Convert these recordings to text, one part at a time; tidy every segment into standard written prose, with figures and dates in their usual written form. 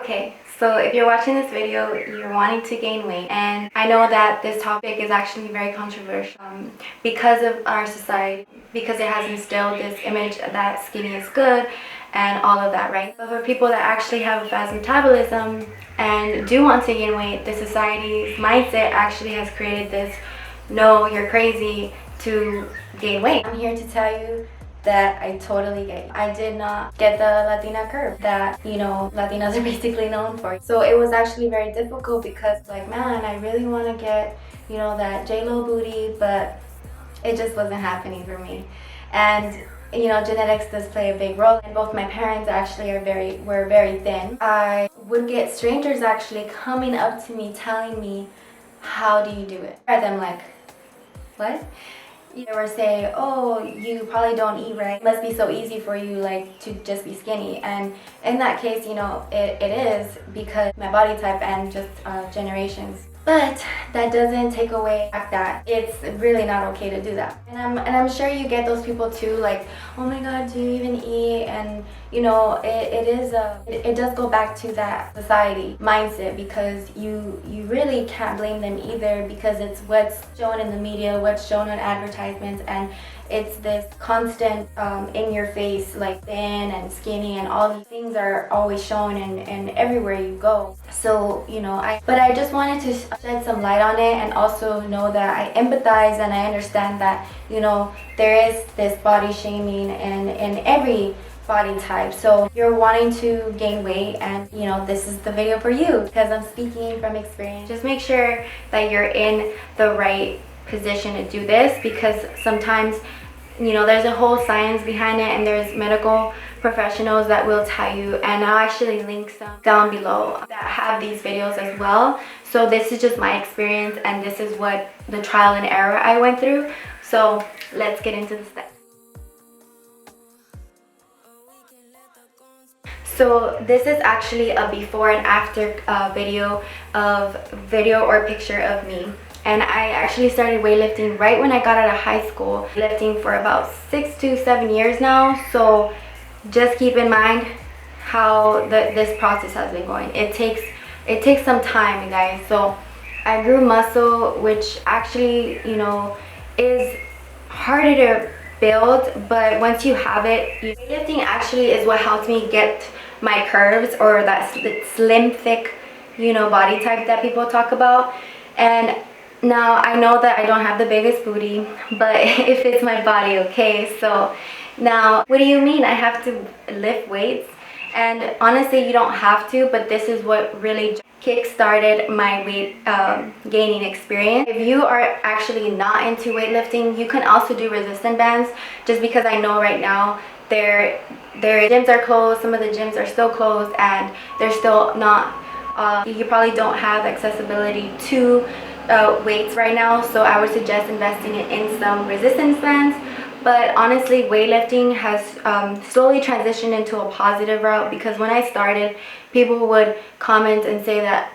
Okay, so if you're watching this video, you're wanting to gain weight, and I know that this topic is actually very controversial because of our society, because it has instilled this image that skinny is good and all of that, right? But for people that actually have a fast metabolism and do want to gain weight, the society's mindset actually has created this, no, you're crazy to gain weight. I'm here to tell you that I totally get you. I did not get the Latina curve that, Latinas are basically known for. So it was actually very difficult because, like, man, I really want to get, that J-Lo booty, but it just wasn't happening for me. And, genetics does play a big role. And both my parents actually were very thin. I would get strangers actually coming up to me telling me, how do you do it? And I'm like, what? They were saying, oh, you probably don't eat right. It must be so easy for you, like, to just be skinny. And in that case, it is because my body type and just generations. But that doesn't take away the fact that it's really not okay to do that. And I'm sure you get those people too, like, oh my God, do you even eat? And it does go back to that society mindset, because you really can't blame them either, because it's what's shown in the media, what's shown on advertisements, and it's this constant in your face, like thin and skinny, and all these things are always shown and everywhere you go. So but I just wanted to shed some light on it, and also know that I empathize and I understand that there is this body shaming in every body type. So if you're wanting to gain weight, and this is the video for you, because I'm speaking from experience. Just make sure that you're in the right position to do this, because sometimes there's a whole science behind it, and there's medical professionals that will tell you, and I'll actually link some down below that have these videos as well. So this is just my experience, and this is what the trial and error I went through. So let's get into the steps. So this is actually a before and after video or picture of me. And I actually started weightlifting right when I got out of high school, lifting for about 6 to 7 years now. So just keep in mind how this process has been going. It takes some time, you guys. So I grew muscle, which actually is harder to build, but once you have it, weightlifting actually is what helped me get my curves, or that slim, thick body type that people talk about. And now I know that I don't have the biggest booty, but it fits my body, okay? So now, what do you mean I have to lift weights? And honestly, you don't have to, but this is what really kick-started my weight gaining experience. If you are actually not into weightlifting, you can also do resistance bands, just because I know right now their gyms are closed. Some of the gyms are still closed, and they're still not, you probably don't have accessibility to weights right now. So I would suggest investing in some resistance bands. But honestly, weightlifting has slowly transitioned into a positive route, because when I started, people would comment and say that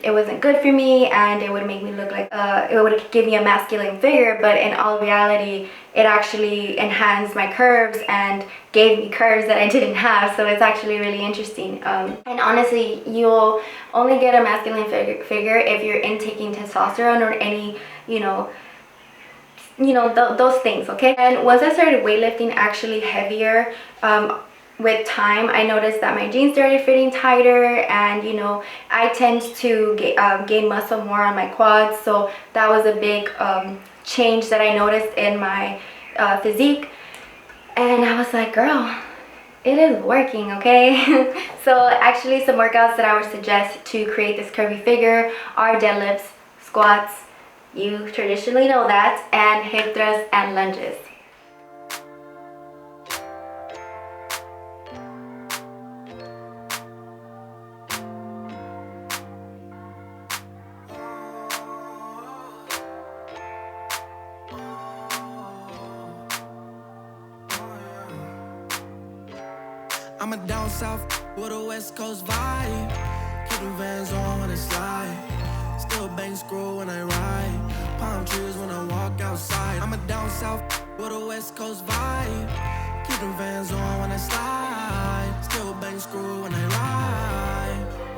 it wasn't good for me, and it would make me look like, it would give me a masculine figure. But in all reality, it actually enhanced my curves and gave me curves that I didn't have. So it's actually really interesting. And honestly, you'll only get a masculine figure if you're intaking testosterone or any, those things, okay? And once I started weightlifting actually heavier, with time, I noticed that my jeans started fitting tighter, and I tend to gain muscle more on my quads. So that was a big change that I noticed in my physique, and I was like, girl, it is working, okay? So actually, some workouts that I would suggest to create this curvy figure are deadlifts, squats, you traditionally know that, and hip thrusts and lunges. I'm a down south with a west coast vibe. Keep the vans on when I slide. Still bang screw when I ride. Palm trees when I walk outside. I'm a down south with a west coast vibe. Keep the vans on when I slide. Still bang screw when I ride.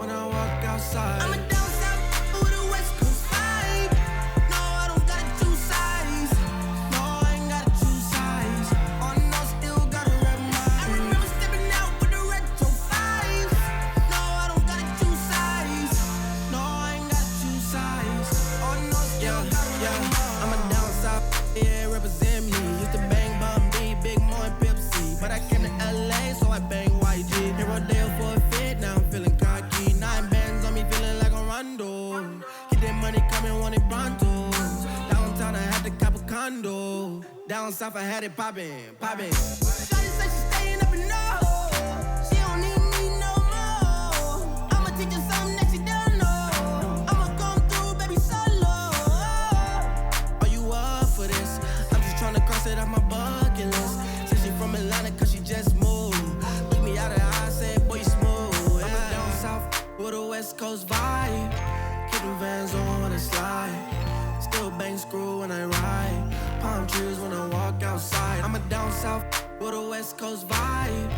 down south, I had it poppin', poppin'. Shawty say she staying up in North. She don't need me no more. I'ma teach her something that she don't know. I'ma come through, baby, solo. Are you up for this? I'm just tryna cross it off my bucket list. Said she from Atlanta cause she just moved. Look me out of the eye, said, boy, you smooth. Yeah. I'm down south with a West Coast vibe. Keep them Vans on when I slide. Still bang screw when I ride. Palm trees when I walk outside. I'm a down south with a West Coast vibe.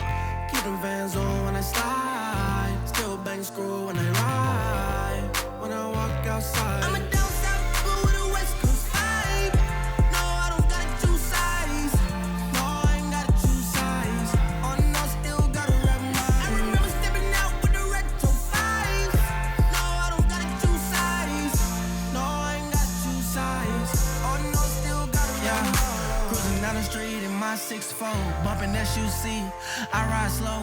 Keep them Vans on when I slide. Still bang screw when I ride. When I walk outside. I'm a down south but with a West Coast vibe. No, I don't gotta choose sides. No, I ain't gotta choose sides. Oh no, still gotta rep mine. I remember stepping out with the retro vibes. No, I don't gotta choose sides. No, I ain't gotta choose sides. Oh no, still gotta rep mine. Cruising down the street in my 6'4", bumping SUC. I ride slow,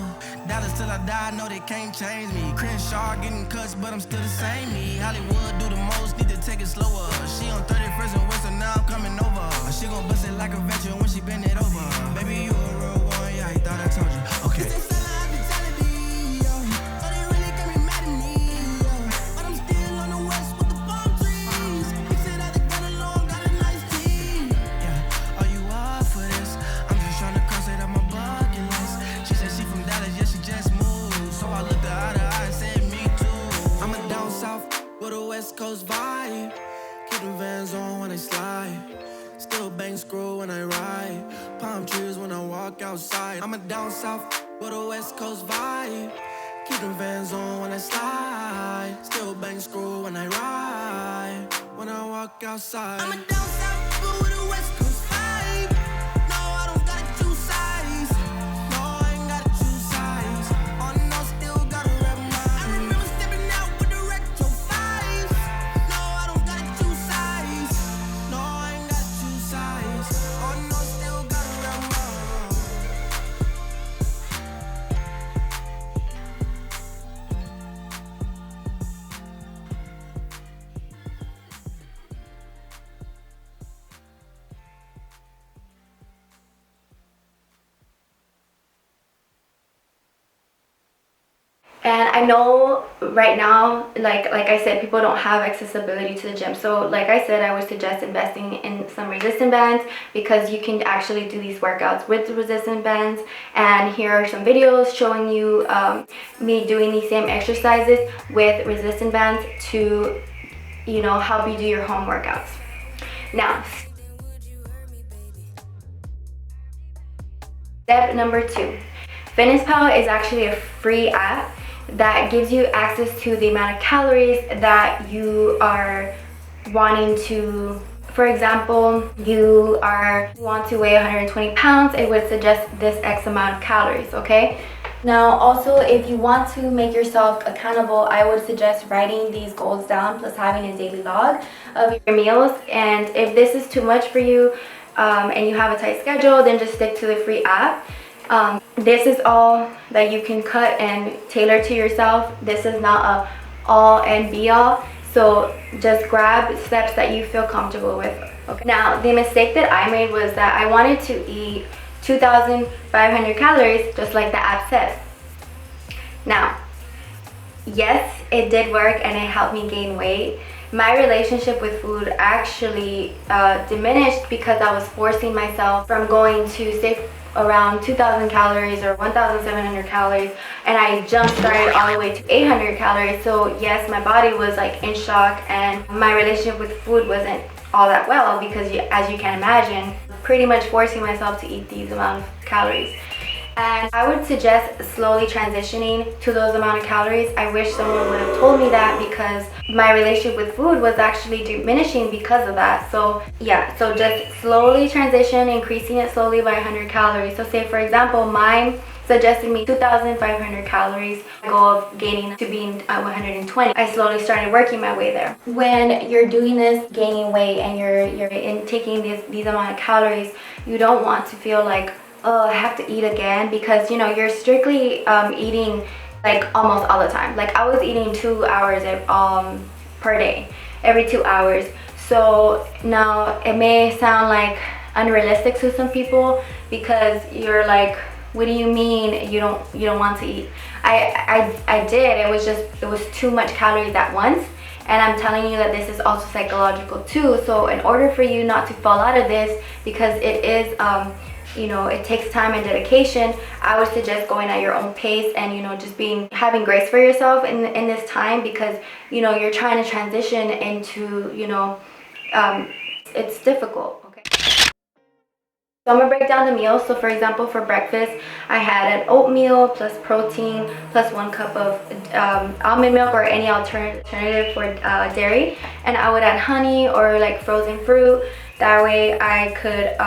dollars till I die. No, they can't change me. Crenshaw getting cuts, but I'm still the same me. Hollywood do the most, need to take it slower. She on 31st and Western, now I'm coming over. She gon' bust it like a veteran when she bend it over. Baby, you a real one, yeah, I thought I told you. Okay. West Coast vibe. Keep them Vans on when I slide. Still bang screw when I ride. Palm trees when I walk outside. I'm a down south with a West Coast vibe. Keep them Vans on when I slide. Still bang screw when I ride. When I walk outside. I'm a down south but with a West Coast vibe. No, I don't gotta choose sides. No, I ain't gotta choose sides. Oh no, still gotta rep mine. I remember stepping out with the retro vibes. No, I don't gotta choose sides. No, I ain't gotta choose sides. Oh no, still gotta rep mine. And I know right now, like I said, people don't have accessibility to the gym. So like I said, I would suggest investing in some resistance bands, because you can actually do these workouts with the resistance bands. And here are some videos showing you me doing these same exercises with resistance bands to, you know, help you do your home workouts. Now, step number 2. FitnessPal is actually a free app that gives you access to the amount of calories that you are wanting to. For example, you want to weigh 120 pounds, it would suggest this X amount of calories, okay? Now, also, if you want to make yourself accountable, I would suggest writing these goals down plus having a daily log of your meals. And if this is too much for you and you have a tight schedule, then just stick to the free app. This is all that you can cut and tailor to yourself. This is not a all and be all. So just grab steps that you feel comfortable with. Okay. Now, the mistake that I made was that I wanted to eat 2,500 calories, just like the app says. Now, yes, it did work and it helped me gain weight. My relationship with food actually diminished because I was forcing myself from going to, say, around 2,000 calories or 1,700 calories, and I jump started all the way to 800 calories. So yes, my body was like in shock, and my relationship with food wasn't all that well, because as you can imagine, pretty much forcing myself to eat these amount of calories. And I would suggest slowly transitioning to those amount of calories. I wish someone would have told me that, because my relationship with food was actually diminishing because of that. So yeah, so just slowly transition, increasing it slowly by 100 calories. So say for example, mine suggested me 2,500 calories, goal of gaining to being 120. I slowly started working my way there. When you're doing this, gaining weight, and you're taking these amount of calories, you don't want to feel like, oh, I have to eat again, because you know you're strictly eating like almost all the time. Like I was eating 2 hours per day, every 2 hours. So now it may sound like unrealistic to some people, because you're like, what do you mean you don't want to eat? I did. It was too much calories at once. And I'm telling you that this is also psychological too. So in order for you not to fall out of this, because it is you know, it takes time and dedication, I would suggest going at your own pace and, you know, just having grace for yourself in this time, because, you know, you're trying to transition into, you know, it's difficult. So I'm gonna break down the meals. So for example, for breakfast, I had an oatmeal plus protein plus 1 cup of almond milk or any alternative for dairy, and I would add honey or like frozen fruit. That way I could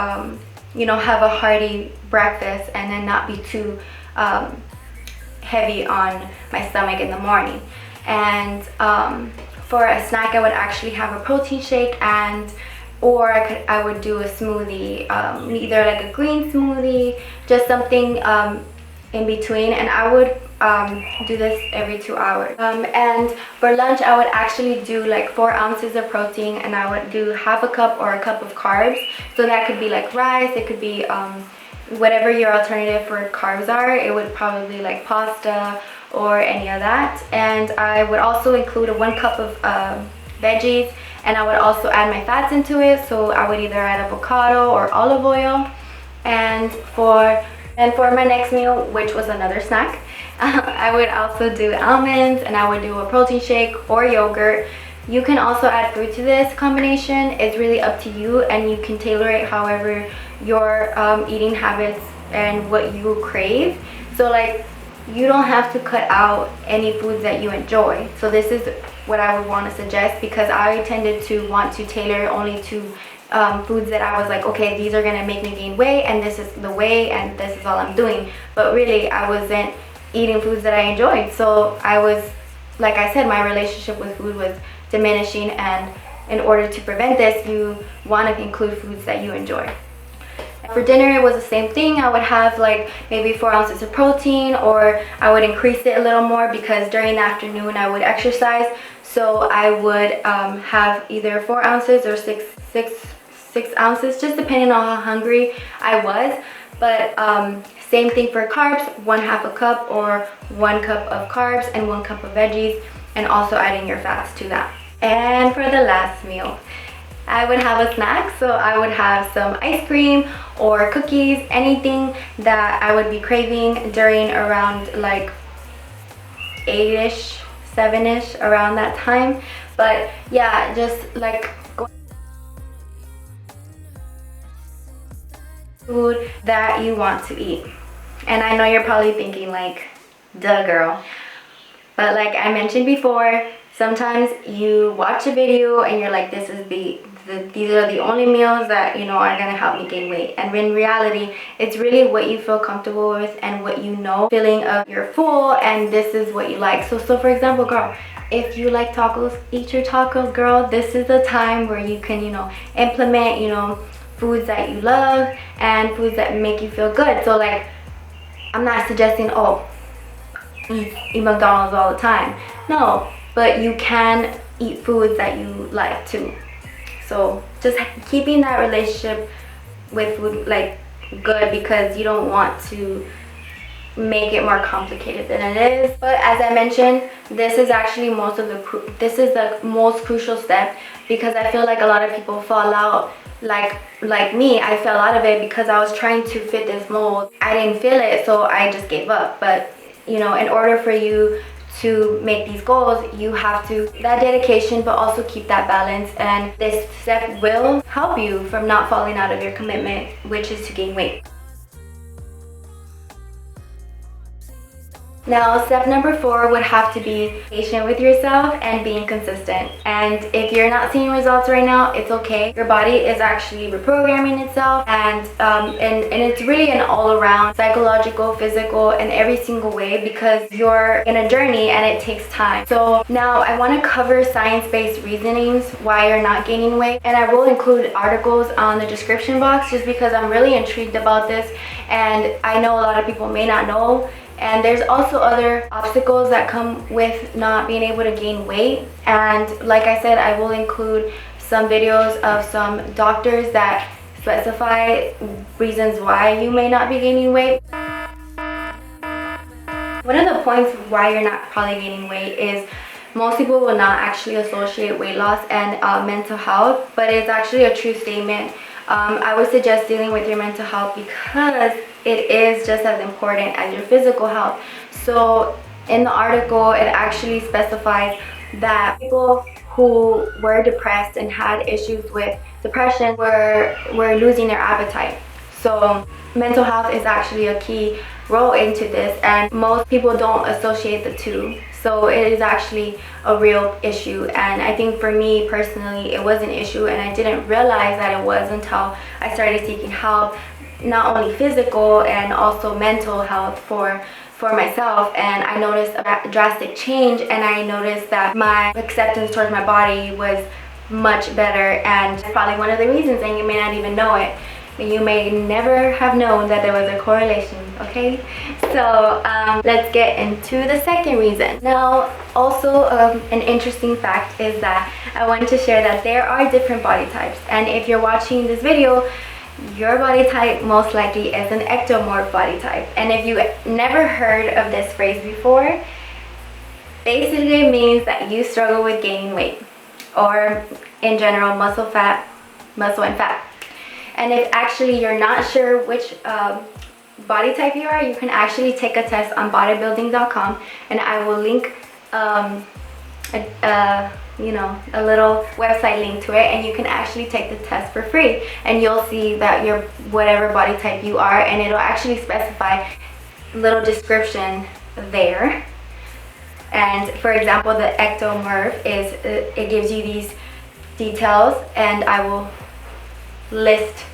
you know, have a hearty breakfast and then not be too heavy on my stomach in the morning. And for a snack, I would actually have a protein shake, or I would do a smoothie, either like a green smoothie, just something in between, and I would do this every 2 hours. And for lunch, I would actually do like 4 ounces of protein, and I would do half a cup or a cup of carbs. So that could be like rice, it could be whatever your alternative for carbs are. It would probably like pasta or any of that. And I would also include 1 cup of veggies, and I would also add my fats into it. So I would either add avocado or olive oil. And for my next meal, which was another snack, I would also do almonds, and I would do a protein shake or yogurt. You can also add fruit to this combination. It's really up to you, and you can tailor it however your eating habits and what you crave. So like, you don't have to cut out any foods that you enjoy. So this is what I would want to suggest, because I tended to want to tailor only to foods that I was like, okay, these are gonna make me gain weight, and this is the way, and this is all I'm doing. But really, I wasn't eating foods that I enjoyed. So I was, like I said, my relationship with food was diminishing, and in order to prevent this, you want to include foods that you enjoy. For dinner, it was the same thing. I would have like maybe 4 ounces of protein, or I would increase it a little more because during the afternoon I would exercise. So I would have either 4 ounces or six ounces, just depending on how hungry I was. But same thing for carbs, 1/2 a cup or 1 cup of carbs and 1 cup of veggies, and also adding your fats to that. And for the last meal, I would have a snack. So I would have some ice cream or cookies, anything that I would be craving during around like 8ish, 7ish, around that time. But yeah, just like food that you want to eat. And I know you're probably thinking like, duh girl. But like I mentioned before, sometimes you watch a video and you're like, these are the only meals that, you know, are gonna help me gain weight. And in reality, it's really what you feel comfortable with and what you know, feeling of you're full and this is what you like. So for example, girl, if you like tacos, eat your tacos, girl. This is the time where you can, you know, implement, you know, foods that you love and foods that make you feel good. So like, I'm not suggesting, oh, eat McDonald's all the time. No, but you can eat foods that you like too. So just keeping that relationship with food like good, because you don't want to make it more complicated than it is. But as I mentioned, this is actually the most crucial step, because I feel like a lot of people fall out. Like me, I fell out of it because I was trying to fit this mold. I didn't feel it, so I just gave up. But you know, in order for you to make these goals, you have to that dedication, but also keep that balance. And this step will help you from not falling out of your commitment, which is to gain weight. Now, step number 4 would have to be patient with yourself and being consistent. And if you're not seeing results right now, it's okay. Your body is actually reprogramming itself, and it's really an all-around psychological, physical, and every single way, because you're in a journey and it takes time. So now I want to cover science-based reasonings why you're not gaining weight, and I will include articles on the description box just because I'm really intrigued about this, and I know a lot of people may not know. And there's also other obstacles that come with not being able to gain weight. And like I said, I will include some videos of some doctors that specify reasons why you may not be gaining weight. One of the points why you're not probably gaining weight is most people will not actually associate weight loss and mental health, but it's actually a true statement. I would suggest dealing with your mental health because it is just as important as your physical health. So in the article, it actually specifies that people who were depressed and had issues with depression were losing their appetite. So mental health is actually a key role into this, and most people don't associate the two. So it is actually a real issue, and I think for me personally it was an issue, and I didn't realize that it was until I started seeking help, not only physical and also mental health for myself. And I noticed a drastic change, and I noticed that my acceptance towards my body was much better, and probably one of the reasons, and you may not even know it, you may never have known that there was a correlation. Okay, so let's get into the second reason. Now, also an interesting fact is that I want to share that there are different body types, and if you're watching this video, your body type most likely is an ectomorph body type. And if you never heard of this phrase before, basically it means that you struggle with gaining weight, or in general muscle and fat. And if actually you're not sure which body type you are, you can actually take a test on bodybuilding.com, and I will link a little website link to it, and you can actually take the test for free, and you'll see that you're whatever body type you are, and it'll actually specify a little description there. And for example, the ectomorph is it gives you these details, and I will list.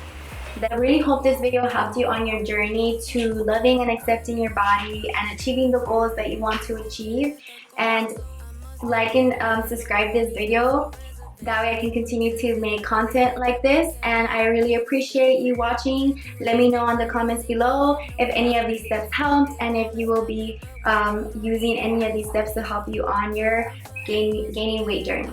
I really hope this video helped you on your journey to loving and accepting your body and achieving the goals that you want to achieve. And like and subscribe this video, that way I can continue to make content like this, and I really appreciate you watching. Let me know in the comments below if any of these steps helped, and if you will be using any of these steps to help you on your gaining weight journey.